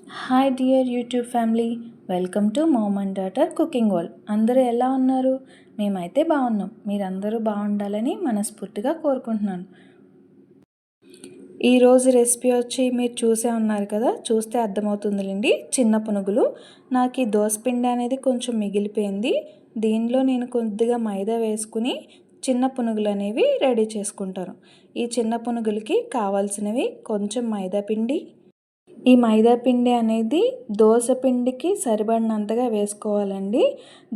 Hi dear YouTube family, welcome to mom and daughter cooking world. అందరూ ఎలా ఉన్నారు? మేమైతే బాగున్నాం. మీరందరూ బాగుండాలని మనస్ఫూర్తిగా కోరుకుంటున్నాను. ఈరోజు రెసిపీ వచ్చి మీరు చూసే ఉన్నారు కదా, చూస్తే అర్థమవుతుందిలేండి. చిన్న పునుగులు. నాకు ఈ దోసపిండి అనేది కొంచెం మిగిలిపోయింది. దీనిలో నేను కొద్దిగా మైదా వేసుకుని చిన్న పునుగులు అనేవి రెడీ చేసుకుంటాను. ఈ చిన్న పునుగులకి కావాల్సినవి కొంచెం మైదా పిండి. ఈ మైదా పిండి అనేది దోస పిండికి సరిపడినంతగా వేసుకోవాలండి.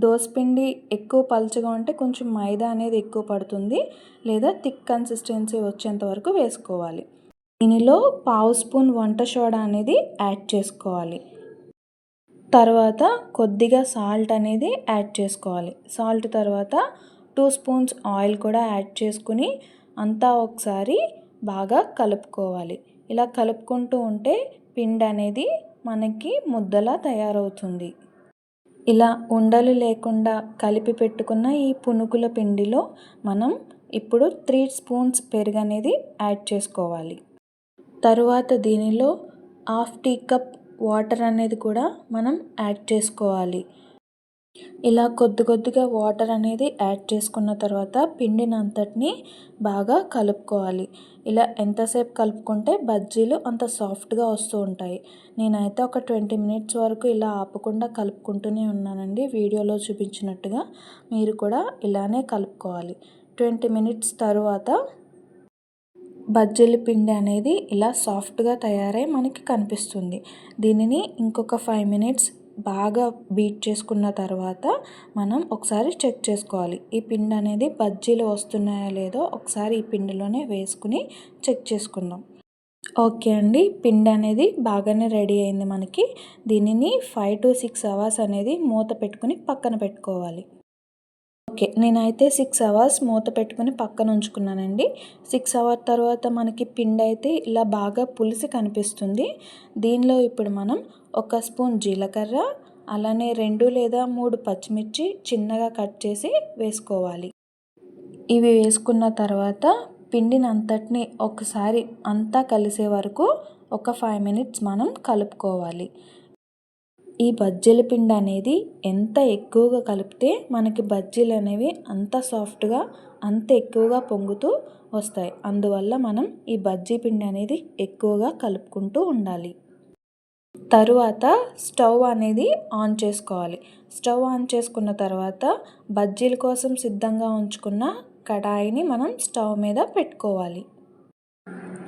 దోస పిండి ఎక్కువ పలుచగా ఉంటే కొంచెం మైదా అనేది ఎక్కువ పడుతుంది, లేదా థిక్ కన్సిస్టెన్సీ వచ్చేంత వరకు వేసుకోవాలి. దీనిలో పావు స్పూన్ వంట సోడా అనేది యాడ్ చేసుకోవాలి. తర్వాత కొద్దిగా సాల్ట్ అనేది యాడ్ చేసుకోవాలి. సాల్ట్ తర్వాత 2 స్పూన్స్ ఆయిల్ కూడా యాడ్ చేసుకుని అంతా ఒకసారి బాగా కలుపుకోవాలి. ఇలా కలుపుకుంటూ ఉంటే పిండి అనేది మనకి ముద్దలా తయారవుతుంది. ఇలా ఉండలు లేకుండా కలిపి పెట్టుకున్న ఈ పునుగుల పిండిలో మనం ఇప్పుడు 3 స్పూన్స్ పెరుగు అనేది యాడ్ చేసుకోవాలి. తరువాత దీనిలో 1/2 టీ కప్ వాటర్ అనేది కూడా మనం యాడ్ చేసుకోవాలి. ఇలా కొద్దిగా వాటర్ అనేది యాడ్ చేసుకున్న తర్వాత పిండిని అంతటిని బాగా కలుపుకోవాలి. ఇలా ఎంతసేపు కలుపుకుంటే బజ్జీలు అంత సాఫ్ట్గా వస్తూ ఉంటాయి. నేనైతే ఒక 20 మినిట్స్ వరకు ఇలా ఆపకుండా కలుపుకుంటూనే ఉన్నానండి. వీడియోలో చూపించినట్టుగా మీరు కూడా ఇలానే కలుపుకోవాలి. 20 మినిట్స్ తర్వాత బజ్జీల పిండి అనేది ఇలా సాఫ్ట్గా తయారై మనకి కనిపిస్తుంది. దీనిని ఇంకొక 5 మినిట్స్ బాగా బీట్ చేసుకున్న తర్వాత మనం ఒకసారి చెక్ చేసుకోవాలి. ఈ పిండి అనేది బజ్జీలు వస్తున్నాయో లేదో ఒకసారి ఈ పిండిలోనే వేసుకుని చెక్ చేసుకుందాం. ఓకే అండి, పిండి అనేది బాగానే రెడీ అయింది మనకి. దీనిని 5 to 6 అవర్స్ అనేది మూత పెట్టుకుని పక్కన పెట్టుకోవాలి. ఓకే, నేనైతే 6 అవర్స్ మూత పెట్టుకుని పక్కన ఉంచుకున్నానండి. 6 అవర్స్ తర్వాత మనకి పిండి అయితే ఇలా బాగా పులిసి కనిపిస్తుంది. దీనిలో ఇప్పుడు మనం 1 స్పూన్ జీలకర్ర, అలానే 2 లేదా 3 పచ్చిమిర్చి చిన్నగా కట్ చేసి వేసుకోవాలి. ఇవి వేసుకున్న తర్వాత పిండిని అంతటిని ఒకసారి అంతా కలిసే వరకు ఒక 5 మినిట్స్ మనం కలుపుకోవాలి. ఈ బజ్జీల పిండి అనేది ఎంత ఎక్కువగా కలిపితే మనకి బజ్జీలు అనేవి అంత సాఫ్ట్గా అంత ఎక్కువగా పొంగుతూ వస్తాయి. అందువల్ల మనం ఈ బజ్జీ పిండి అనేది ఎక్కువగా కలుపుకుంటూ ఉండాలి. తరువాత స్టవ్ అనేది ఆన్ చేసుకోవాలి. స్టవ్ ఆన్ చేసుకున్న తర్వాత బజ్జీల కోసం సిద్ధంగా ఉంచుకున్న కడాయిని మనం స్టవ్ మీద పెట్టుకోవాలి.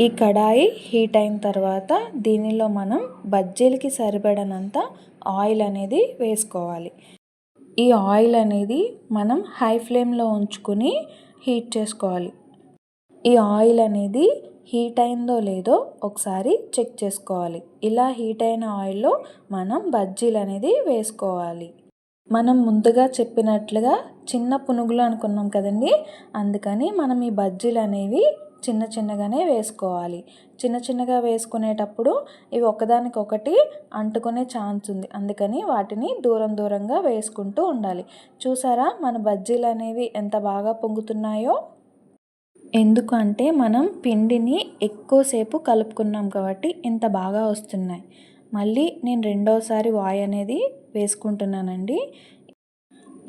ఈ కడాయి హీట్ అయిన తర్వాత దీనిలో మనం బజ్జీలకి సరిపడనంత ఆయిల్ అనేది వేసుకోవాలి. ఈ ఆయిల్ అనేది మనం హై ఫ్లేమ్లో ఉంచుకుని హీట్ చేసుకోవాలి. ఈ ఆయిల్ అనేది హీట్ అయిందో లేదో ఒకసారి చెక్ చేసుకోవాలి. ఇలా హీట్ అయిన ఆయిల్లో మనం బజ్జీలు అనేది వేసుకోవాలి. మనం ముందుగా చెప్పినట్లుగా చిన్న పునుగులు అనుకున్నాం కదండి, అందుకని మనం ఈ బజ్జీలు అనేవి చిన్నగానే వేసుకోవాలి. చిన్నగా వేసుకునేటప్పుడు ఇవి ఒకదానికొకటి అంటుకునే ఛాన్స్ ఉంది. అందుకని వాటిని దూరంగా వేసుకుంటూ ఉండాలి. చూసారా మన బజ్జీలు అనేవి ఎంత బాగా పొంగుతున్నాయో? ఎందుకంటే మనం పిండిని ఎక్కువసేపు కలుపుకున్నాం కాబట్టి ఇంత బాగా వస్తున్నాయి. మళ్ళీ నేను రెండోసారి వాయి అనేది వేసుకుంటున్నానండి.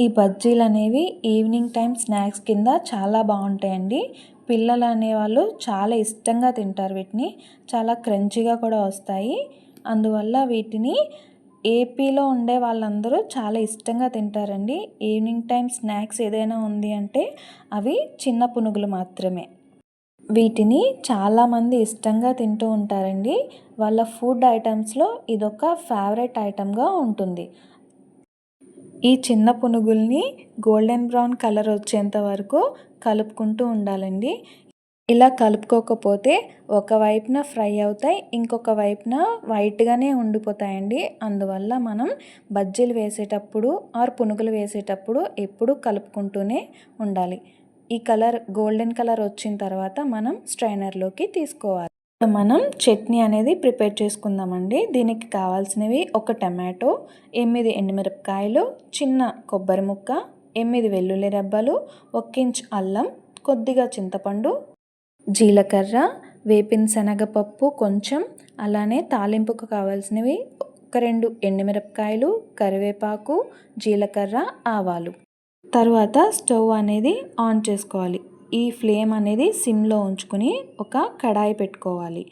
ఈ బజ్జీలు అనేవి ఈవినింగ్ టైం స్నాక్స్ కింద చాలా బాగుంటాయండి. పిల్లలు అనేవాళ్ళు చాలా ఇష్టంగా తింటారు వీటిని. చాలా క్రంచీగా కూడా వస్తాయి. అందువల్ల వీటిని ఏపీలో ఉండే వాళ్ళందరూ చాలా ఇష్టంగా తింటారండి. ఈవినింగ్ టైం స్నాక్స్ ఏదైనా ఉంది అంటే అవి చిన్న పునుగులు మాత్రమే. వీటిని చాలామంది ఇష్టంగా తింటూ ఉంటారండి. వాళ్ళ ఫుడ్ ఐటమ్స్లో ఇదొక ఫేవరెట్ ఐటమ్గా ఉంటుంది. ఈ చిన్న పునుగుల్ని గోల్డెన్ బ్రౌన్ కలర్ వచ్చేంత వరకు కలుపుకుంటూ ఉండాలండి. ఇలా కలుపుకోకపోతే ఒకవైపున ఫ్రై అవుతాయి, ఇంకొక వైపున వైట్గానే ఉండిపోతాయండి. అందువల్ల మనం బజ్జీలు వేసేటప్పుడు పునుగులు వేసేటప్పుడు ఎప్పుడూ కలుపుకుంటూనే ఉండాలి. ఈ కలర్ గోల్డెన్ కలర్ వచ్చిన తర్వాత మనం స్ట్రైనర్లోకి తీసుకోవాలి. మనం చట్నీ అనేది ప్రిపేర్ చేసుకుందామండి. దీనికి కావాల్సినవి 1 టమాటో, 8 ఎండుమిరపకాయలు, చిన్న కొబ్బరి ముక్క, 8 వెల్లుల్లి రెబ్బలు, 1 ఇంచ్ అల్లం, కొద్దిగా చింతపండు, జీలకర్ర, వేపిన శనగపప్పు కొంచెం, అలానే తాలింపుకు కావాల్సినవి ఒక 2 ఎండుమిరపకాయలు, కరివేపాకు, జీలకర్ర, ఆవాలు. తర్వాత స్టవ్ అనేది ఆన్ చేసుకోవాలి. ఈ ఫ్లేమ్ అనేది సిమ్లో ఉంచుకుని ఒక కడాయి పెట్టుకోవాలి.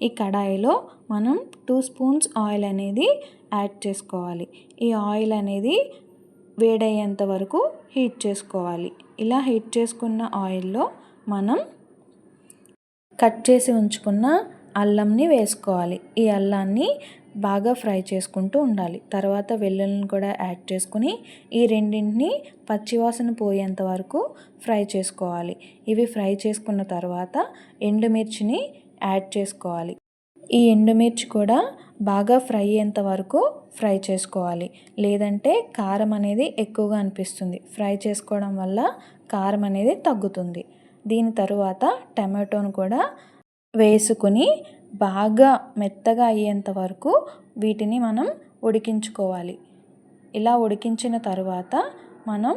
ఈ కడాయిలో మనం 2 స్పూన్స్ ఆయిల్ అనేది యాడ్ చేసుకోవాలి. ఈ ఆయిల్ అనేది వేడయ్యేంత వరకు హీట్ చేసుకోవాలి. ఇలా హీట్ చేసుకున్న ఆయిల్లో మనం కట్ చేసి ఉంచుకున్న అల్లంని వేసుకోవాలి. ఈ అల్లాన్ని బాగా ఫ్రై చేసుకుంటూ ఉండాలి. తర్వాత వెల్లుల్లిని కూడా యాడ్ చేసుకుని ఈ రెండింటిని పచ్చివాసన పోయేంత వరకు ఫ్రై చేసుకోవాలి. ఇవి ఫ్రై చేసుకున్న తర్వాత ఎండుమిర్చిని యాడ్ చేసుకోవాలి. ఈ ఎండుమిర్చి కూడా బాగా ఫ్రై అయ్యేంత వరకు ఫ్రై చేసుకోవాలి. లేదంటే కారం అనేది ఎక్కువగా అనిపిస్తుంది. ఫ్రై చేసుకోవడం వల్ల కారం అనేది తగ్గుతుంది. దీని తరువాత టమాటోను కూడా వేసుకుని బాగా మెత్తగా అయ్యేంత వరకు వీటిని మనం ఉడికించుకోవాలి. ఇలా ఉడికించిన తర్వాత మనం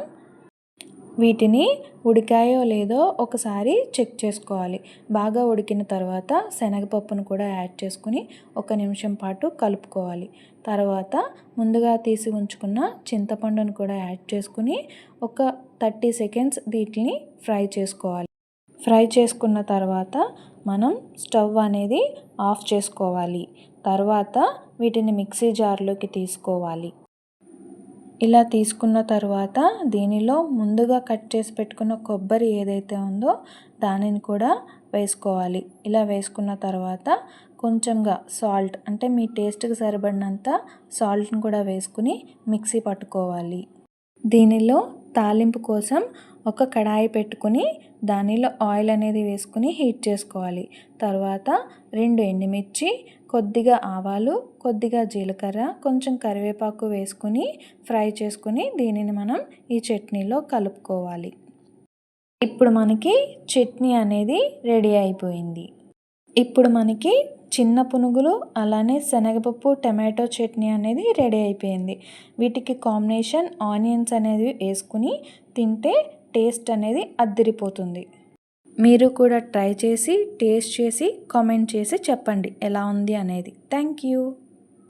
వీటిని ఉడికాయో లేదో ఒకసారి చెక్ చేసుకోవాలి. బాగా ఉడికిన తర్వాత శనగపప్పును కూడా యాడ్ చేసుకుని 1 నిమిషం పాటు కలుపుకోవాలి. తర్వాత ముందుగా తీసి ఉంచుకున్న చింతపండును కూడా యాడ్ చేసుకుని ఒక 30 సెకండ్స్ వీటిని ఫ్రై చేసుకోవాలి. ఫ్రై చేసుకున్న తర్వాత మనం స్టవ్ అనేది ఆఫ్ చేసుకోవాలి. తర్వాత వీటిని మిక్సీ జార్లోకి తీసుకోవాలి. ఇలా తీసుకున్న తర్వాత దీనిలో ముందుగా కట్ చేసి పెట్టుకున్న కొబ్బరి ఏదైతే ఉందో దానిని కూడా వేసుకోవాలి. ఇలా వేసుకున్న తర్వాత కొంచెంగా సాల్ట్, అంటే మీ టేస్ట్కి సరిపడినంత సాల్ట్ని కూడా వేసుకుని మిక్సీ పట్టుకోవాలి. దీనిలో తాలింపు కోసం ఒక కడాయి పెట్టుకుని దానిలో ఆయిల్ అనేది వేసుకుని హీట్ చేసుకోవాలి. తర్వాత 2 ఎండుమిర్చి, కొద్దిగా ఆవాలు, కొద్దిగా జీలకర్ర, కొంచెం కరివేపాకు వేసుకుని ఫ్రై చేసుకుని దీనిని మనం ఈ చట్నీలో కలుపుకోవాలి. ఇప్పుడు మనకి చట్నీ అనేది రెడీ అయిపోయింది. ఇప్పుడు మనకి చిన్న పునుగులు అలానే శనగపప్పు టమాటో చట్నీ అనేది రెడీ అయిపోయింది. వీటికి కాంబినేషన్ ఆనియన్స్ అనేది వేసుకుని తింటే టేస్ట్ అనేది అద్దిరిపోతుంది. మీరు కూడా ట్రై చేసి టేస్ట్ చేసి కామెంట్ చేసి చెప్పండి ఎలా ఉంది అనేది. Thank you.